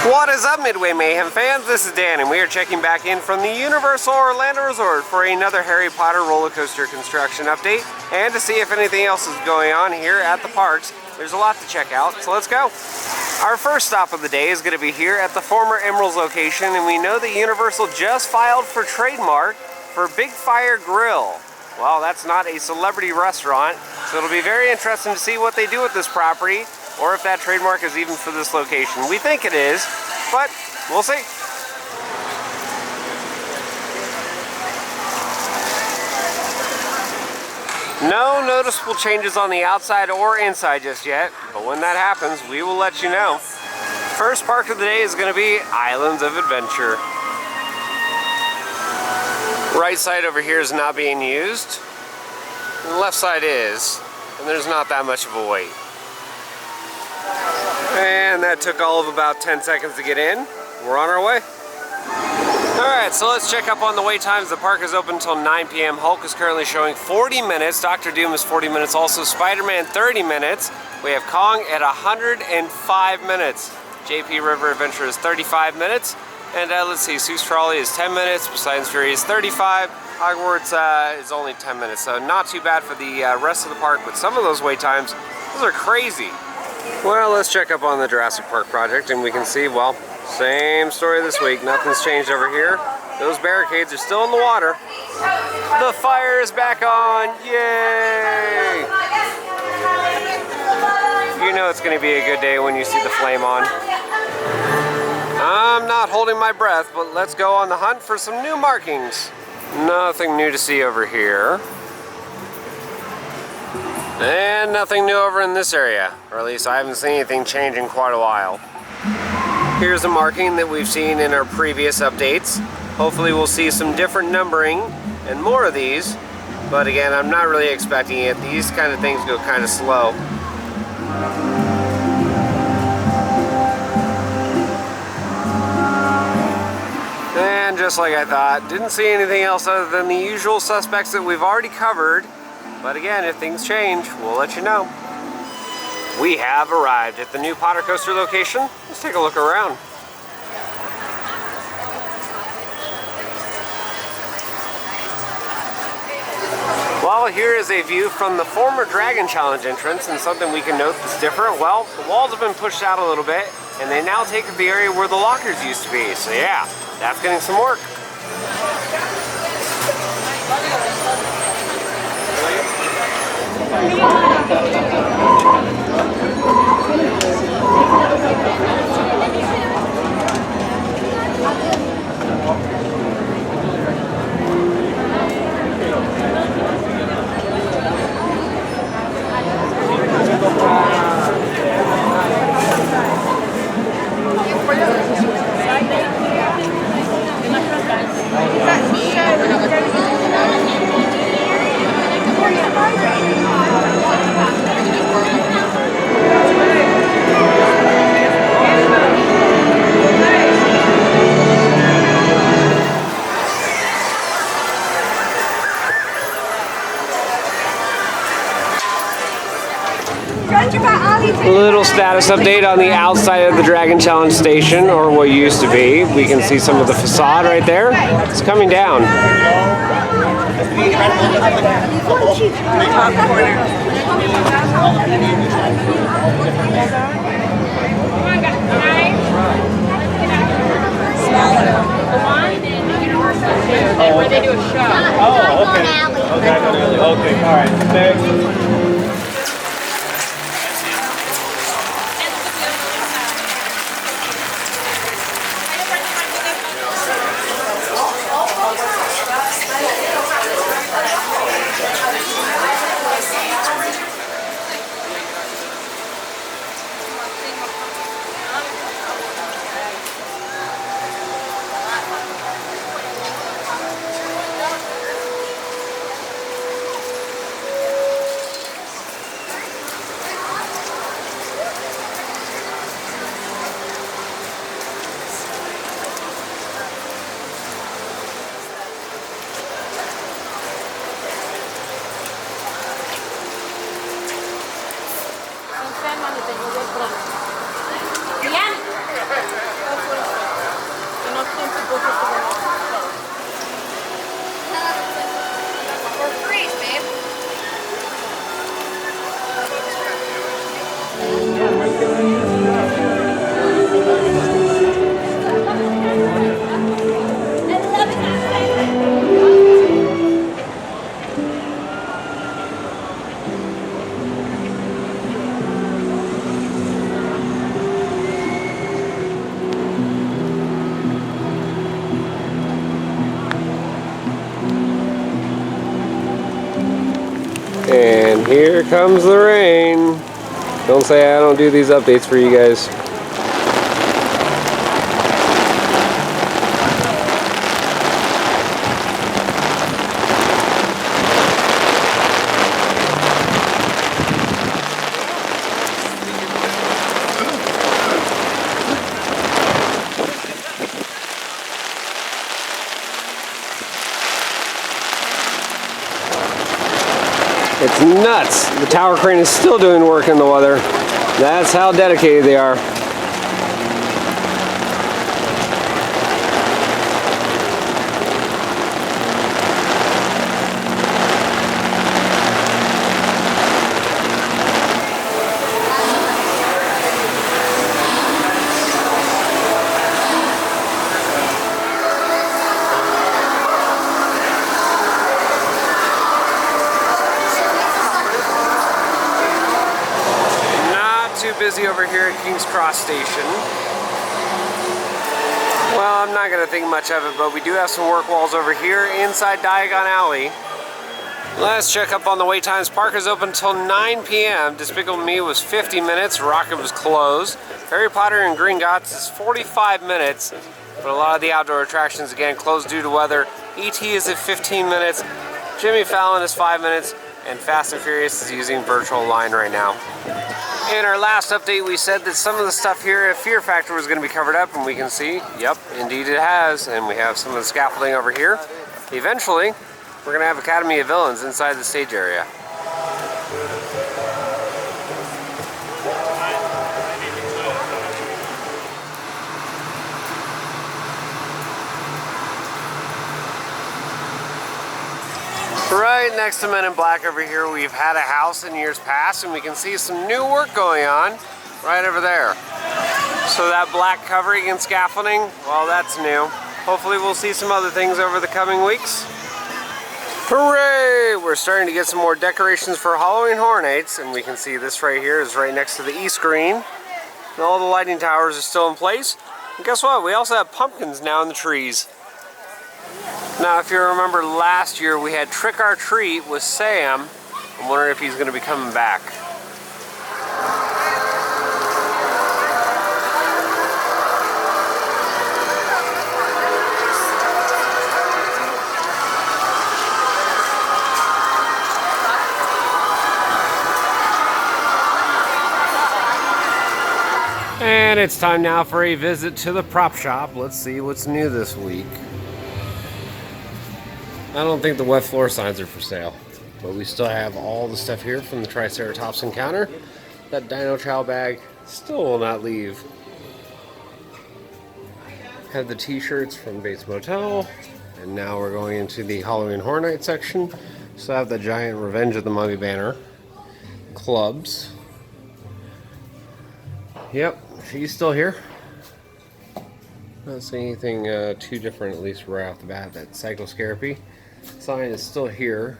What is up, Midway Mayhem fans? This is Dan, and we are checking back in from the Universal Orlando Resort for another Harry Potter roller coaster construction update, and to see if anything else is going on here at the parks. There's a lot to check out, so let's go. Our first stop of the day is going to be here at the former Emeril's location, and we know that Universal just filed for trademark for Big Fire Grill. Well, that's not a celebrity restaurant, so it'll be very interesting to see what they do with this property, or if that trademark is even for this location. We think it is, but we'll see. No noticeable changes on the outside or inside just yet, but when that happens, we will let you know. First park of the day is going to be Islands of Adventure. Right side over here is not being used. The left side is, and there's not that much of a wait. And that took all of about 10 seconds to get in. We're on our way. Alright, so let's check up on the wait times. The park is open until 9 p.m. Hulk is currently showing 40 minutes. Doctor Doom is 40 minutes also. Spider-Man 30 minutes. We have Kong at 105 minutes. JP River Adventure is 35 minutes. And let's see, Seuss Trolley is 10 minutes. Poseidon's Fury is 35. Hogwarts is only 10 minutes. So not too bad for the rest of the park, but some of those wait times, those are crazy. Well, let's check up on the Jurassic Park project, and we can see, well, same story this week. Nothing's changed over here. Those barricades are still in the water. The fire is back on. Yay! You know it's going to be a good day when you see the flame on. I'm not holding my breath, but let's go on the hunt for some new markings. Nothing new to see over here. And nothing new over in this area, or at least I haven't seen anything change in quite a while. Here's a marking that we've seen in our previous updates. Hopefully we'll see some different numbering and more of these, but again, I'm not really expecting it. These kind of things go kind of slow. And just like I thought, didn't see anything else other than the usual suspects that we've already covered. But again, if things change, we'll let you know. We have arrived at the new Potter Coaster location. Let's take a look around. Well, here is a view from the former Dragon Challenge entrance, and something we can note that's different. Well, the walls have been pushed out a little bit, and they now take up the area where the lockers used to be. So yeah, that's getting some work. A little status update on the outside of the Dragon Challenge station, or what used to be. We can see some of the facade right there. It's coming down. Where they do a show. Oh, okay. Okay, all right. Thanks. Or freeze, babe. And here comes the rain. Don't say I don't do these updates for you guys. It's nuts. The tower crane is still doing work in the weather. That's how dedicated they are. Busy over here at King's Cross Station. Well, I'm not going to think much of it, but we do have some work walls over here inside Diagon Alley. Let's check up on the wait times. Park is open until 9 p.m. Despicable Me was 50 minutes. Rocket was closed. Harry Potter and Gringotts is 45 minutes. But a lot of the outdoor attractions, again, closed due to weather. E.T. is at 15 minutes. Jimmy Fallon is 5 minutes. And Fast and Furious is using virtual line right now. In our last update, we said that some of the stuff here at Fear Factor was going to be covered up, and we can see, yep, indeed it has. And we have some of the scaffolding over here. Eventually, we're going to have Academy of Villains inside the stage area. Right next to Men in Black over here, we've had a house in years past, and we can see some new work going on right over there. So that black covering and scaffolding, well, that's new. Hopefully we'll see some other things over the coming weeks. Hooray! We're starting to get some more decorations for Halloween Horror Nights, and we can see this right here is right next to the east screen. And all the lighting towers are still in place. And guess what? We also have pumpkins now in the trees. Now, if you remember last year, we had Trick or Treat with Sam. I'm wondering if he's going to be coming back. And it's time now for a visit to the prop shop. Let's see what's new this week. I don't think the wet floor signs are for sale, but we still have all the stuff here from the Triceratops encounter. That Dino Chow bag still will not leave. Have the t-shirts from Bates Motel, and now we're going into the Halloween Horror Night section. So I have the giant Revenge of the Mummy banner. Clubs. Yep, she's still here. Not seeing anything too different, at least right off the bat. That Psychoscarapy sign is still here.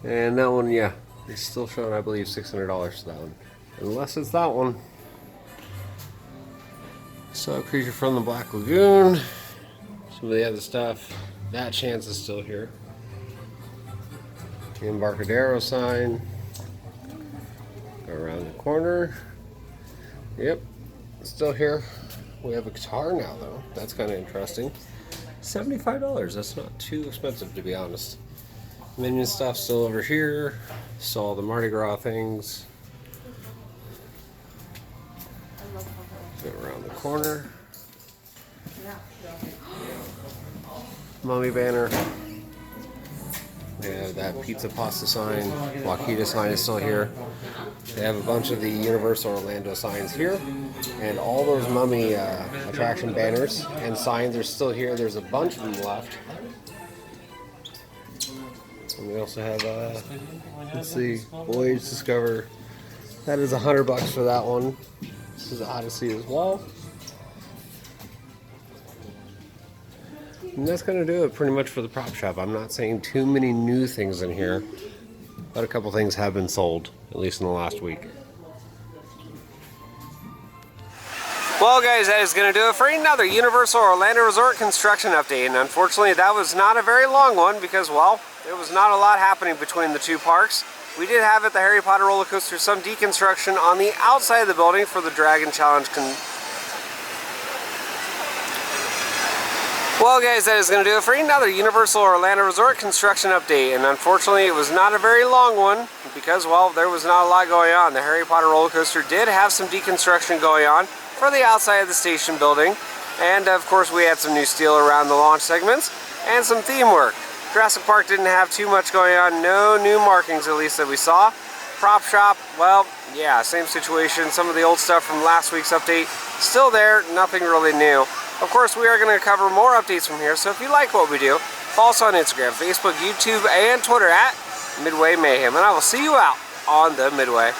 And that one, yeah, it's still showing, I believe, $600 for that one. Unless it's that one. So, Creature from the Black Lagoon. Some of the other stuff. That Chance is still here. The Embarcadero sign. Go around the corner. Yep, still here. We have a guitar now, though. That's kind of interesting. $75. That's not too expensive, to be honest. Minion stuff still over here. Still all the Mardi Gras things. Go around the corner. Mummy banner. They have that pizza pasta sign. Wakita sign is still here. They have a bunch of the Universal Orlando signs here. And all those Mummy attraction banners and signs are still here. There's a bunch of them left. And we also have, let's see, Voyage Discover. That is $100 for that one. This is Odyssey as well. And that's going to do it pretty much for the prop shop. I'm not saying too many new things in here, but a couple things have been sold, at least in the last week. Well guys, that is going to do it for another Universal Orlando Resort construction update. And unfortunately that was not a very long one because, well, there was not a lot happening between the two parks. We did have at the Harry Potter roller coaster some deconstruction on the outside of the building for the Dragon Challenge. Well guys, that is going to do it for another Universal Orlando Resort construction update. And unfortunately it was not a very long one because, well, there was not a lot going on. The Harry Potter roller coaster did have some deconstruction going on for the outside of the station building. And of course we had some new steel around the launch segments and some theme work. Jurassic Park didn't have too much going on, no new markings at least that we saw. Prop shop, well, yeah, same situation. Some of the old stuff from last week's update still there, nothing really new. Of course, we are going to cover more updates from here, so if you like what we do, follow us on Instagram, Facebook, YouTube, and Twitter at Midway Mayhem, and I will see you out on the Midway.